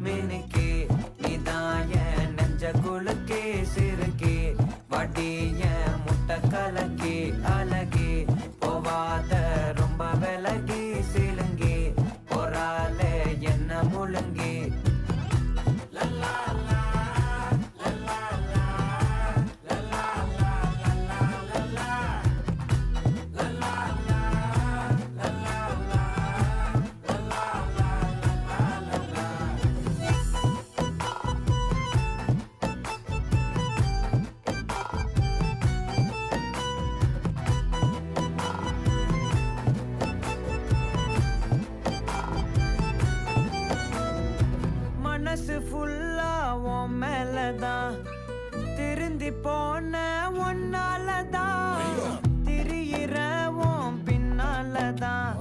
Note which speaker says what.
Speaker 1: மினுக்கே நீதான் என் நெஞ்ச குலுக்கே சிறுக்கே வடிய முட்டை கலக்கே அழகே போவாத ரொம்ப விலகி சிலுங்கி போறாலே என்ன முழுங்கி மனசு ஃபுல்லா உன் மேலதான் திருந்தி போன ஒன்னாலதான் திரியிற உன் பின்னாலதான்